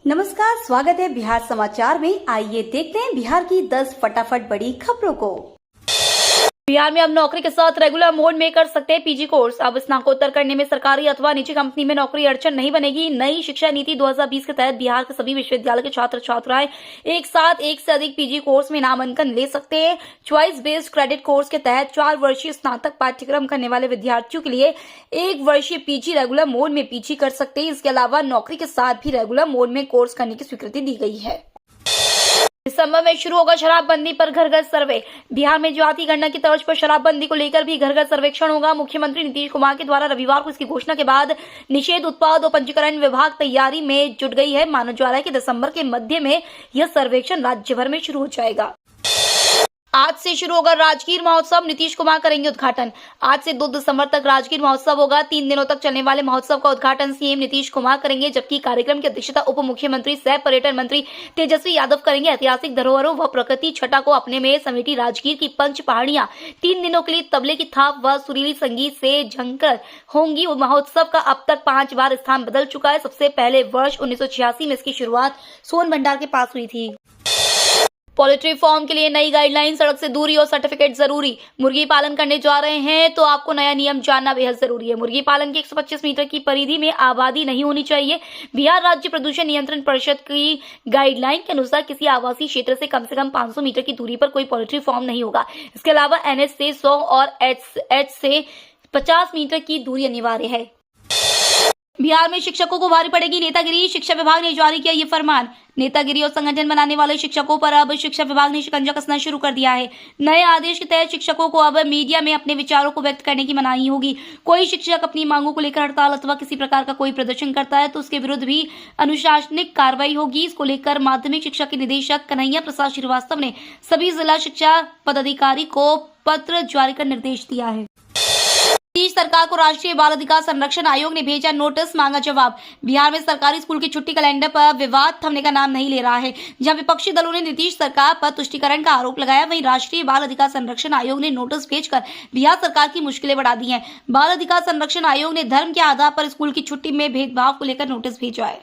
नमस्कार, स्वागत है बिहार समाचार में। आइए देखते हैं बिहार की 10 फटाफट बड़ी खबरों को। बिहार में अब नौकरी के साथ रेगुलर मोड में कर सकते हैं पीजी कोर्स। अब स्नातकोत्तर करने में सरकारी अथवा निजी कंपनी में नौकरी अड़चन नहीं बनेगी। नई शिक्षा नीति 2020 के तहत बिहार के सभी विश्वविद्यालय के छात्र छात्राएं एक साथ एक से अधिक पीजी कोर्स में नामांकन ले सकते हैं। चॉइस बेस्ड क्रेडिट कोर्स के तहत 4 वर्षीय स्नातक पाठ्यक्रम करने वाले विद्यार्थियों के लिए 1 वर्षीय पीजी रेगुलर मोड में पीजी कर सकते हैं। इसके अलावा नौकरी के साथ भी रेगुलर मोड में कोर्स करने की स्वीकृति दी गई है। दिसंबर में शुरू होगा शराबबंदी पर घर घर सर्वे। बिहार में जाति गणना की तर्ज पर शराबबंदी को लेकर भी घर घर सर्वेक्षण होगा। मुख्यमंत्री नीतीश कुमार के द्वारा रविवार को इसकी घोषणा के बाद निषेध उत्पाद और पंजीकरण विभाग तैयारी में जुट गई है। माना जा रहा है कि दिसंबर के मध्य में यह सर्वेक्षण राज्य भर में शुरू हो जाएगा। आज से शुरू होगा राजगीर महोत्सव, नीतीश कुमार करेंगे उद्घाटन। आज से 2 दिसंबर तक राजगीर महोत्सव होगा। 3 दिनों तक चलने वाले महोत्सव का उद्घाटन सीएम नीतीश कुमार करेंगे, जबकि कार्यक्रम की अध्यक्षता उप मुख्यमंत्री सह पर्यटन मंत्री तेजस्वी यादव करेंगे। ऐतिहासिक धरोहरों व प्रकृति छटा को अपने में समेटी राजगीर की पंच पहाड़ियां 3 दिनों के लिए तबले की थाप व सुरीली संगीत से झंकर होंगी। महोत्सव का अब तक 5 बार स्थान बदल चुका है। सबसे पहले वर्ष 1986 में इसकी शुरुआत सोन भंडार के पास हुई थी। पोल्ट्री फार्म के लिए नई गाइडलाइन, सड़क से दूरी और सर्टिफिकेट जरूरी। मुर्गी पालन करने जा रहे हैं तो आपको नया नियम जानना बेहद जरूरी है। मुर्गी पालन के 125 मीटर की परिधि में आबादी नहीं होनी चाहिए। बिहार राज्य प्रदूषण नियंत्रण परिषद की गाइडलाइन के अनुसार किसी आवासीय क्षेत्र से कम 500 मीटर की दूरी पर कोई पोल्ट्री फार्म नहीं होगा। इसके अलावा एनएच से 100 और एच से 50 मीटर की दूरी अनिवार्य है। बिहार में शिक्षकों को भारी पड़ेगी नेतागिरी। शिक्षा विभाग ने जारी किया ये फरमान। नेतागिरी और संगठन बनाने वाले शिक्षकों पर अब शिक्षा विभाग ने शिकंजा कसना शुरू कर दिया है। नए आदेश के तहत शिक्षकों को अब मीडिया में अपने विचारों को व्यक्त करने की मनाही होगी। कोई शिक्षक अपनी मांगों को लेकर हड़ताल अथवा किसी प्रकार का कोई प्रदर्शन करता है तो उसके विरुद्ध भी अनुशासनिक कार्रवाई होगी। इसको लेकर माध्यमिक शिक्षा के निदेशक कन्हैया प्रसाद श्रीवास्तव ने सभी जिला शिक्षा पदाधिकारी को पत्र जारी कर निर्देश दिया है। सरकार को राष्ट्रीय बाल अधिकार संरक्षण आयोग ने भेजा नोटिस, मांगा जवाब। बिहार में सरकारी स्कूल की छुट्टी कैलेंडर पर विवाद थमने का नाम नहीं ले रहा है। जहां विपक्षी दलों ने नीतीश सरकार पर तुष्टीकरण का आरोप लगाया, वहीं राष्ट्रीय बाल अधिकार संरक्षण आयोग ने नोटिस भेजकर बिहार सरकार की मुश्किलें बढ़ा दी हैं। बाल अधिकार संरक्षण आयोग ने धर्म के आधार पर स्कूल की छुट्टी में भेदभाव को लेकर नोटिस भेजा है।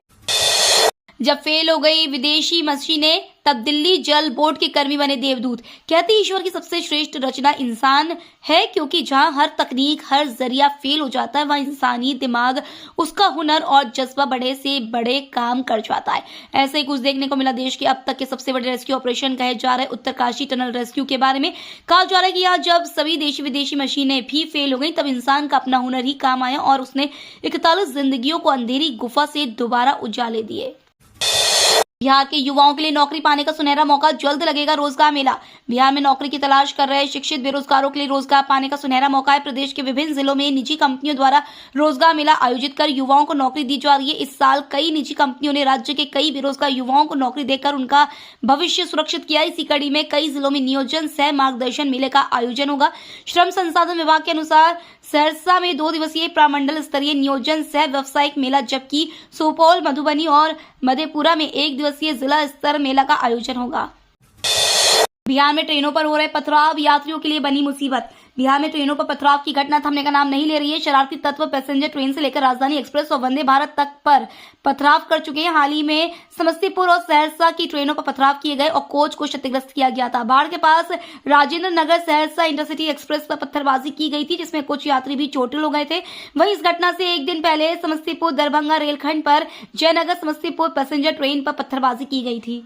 जब फेल हो गई विदेशी मशीनें तब दिल्ली जल बोर्ड के कर्मी बने देवदूत। कहते ईश्वर की सबसे श्रेष्ठ रचना इंसान है, क्योंकि जहां हर तकनीक हर जरिया फेल हो जाता है वहां इंसानी दिमाग, उसका हुनर और जज्बा बड़े से बड़े काम कर जाता है। ऐसे ही कुछ देखने को मिला देश के अब तक के सबसे बड़े रेस्क्यू ऑपरेशन कहे जा रहे उत्तरकाशी टनल रेस्क्यू के बारे में। कहा जा रहा है कि यहाँ जब सभी देशी विदेशी मशीनें भी फेल हो गई तब इंसान का अपना हुनर ही काम आया और उसने 41 जिंदगियों को अंधेरी गुफा से दोबारा उजाले दिए। बिहार के युवाओं के लिए नौकरी पाने का सुनहरा मौका, जल्द लगेगा रोजगार मेला। बिहार में नौकरी की तलाश कर रहे शिक्षित बेरोजगारों के लिए रोजगार पाने का सुनहरा मौका है। प्रदेश के विभिन्न जिलों में निजी कंपनियों द्वारा रोजगार मेला आयोजित कर युवाओं को नौकरी दी जा रही है। इस साल कई निजी कंपनियों ने राज्य के कई बेरोजगार युवाओं को नौकरी देकर उनका भविष्य सुरक्षित किया। इसी कड़ी में कई जिलों में नियोजन सह मार्गदर्शन मेले का आयोजन होगा। श्रम संसाधन विभाग के अनुसार सहरसा में 2 दिवसीय प्रामंडल स्तरीय नियोजन सह व्यवसायिक मेला, जबकि सुपौल, मधुबनी और मधेपुरा में 1 दिवसीय जिला स्तर मेला का आयोजन होगा। बिहार में ट्रेनों पर हो रहे पथराव यात्रियों के लिए बनी मुसीबत। बिहार में ट्रेनों पर पथराव की घटना थमने का नाम नहीं ले रही है। शरारती तत्व पैसेंजर ट्रेन से लेकर राजधानी एक्सप्रेस और वंदे भारत तक पर पथराव कर चुके हैं। हाल ही में समस्तीपुर और सहरसा की ट्रेनों पर पथराव किए गए और कोच को क्षतिग्रस्त किया गया था। बाढ़ के पास राजेंद्र नगर सहरसा इंटरसिटी एक्सप्रेस पर पत्थरबाजी की गई थी, जिसमें कुछ यात्री भी चोटिल हो गए थे। वहीं इस घटना से एक दिन पहले समस्तीपुर दरभंगा रेलखंड पर जयनगर समस्तीपुर पैसेंजर ट्रेन पर पत्थरबाजी की गई थी।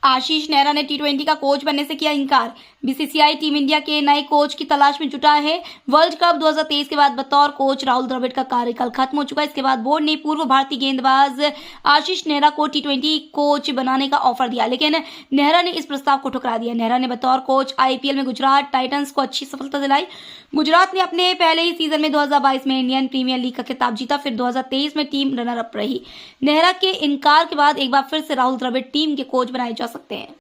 आशीष नेहरा ने T20 का कोच बनने से किया इंकार। बीसीसीआई टीम इंडिया के नए कोच की तलाश में जुटा है। वर्ल्ड कप 2023 के बाद बतौर कोच राहुल द्रविड़ का कार्यकाल खत्म हो चुका है। इसके बाद बोर्ड ने पूर्व भारतीय गेंदबाज आशीष नेहरा को T20 कोच बनाने का ऑफर दिया, लेकिन नेहरा ने इस प्रस्ताव को ठुकरा दिया। नेहरा ने बतौर कोच आईपीएल में गुजरात टाइटंस को अच्छी सफलता दिलाई। गुजरात ने अपने पहले ही सीजन में 2022 में इंडियन प्रीमियर लीग का खिताब जीता, फिर 2023 में टीम रनर अप रही। नेहरा के इनकार के बाद एक बार फिर से राहुल द्रविड़ टीम के कोच बनाए जा सकते हैं।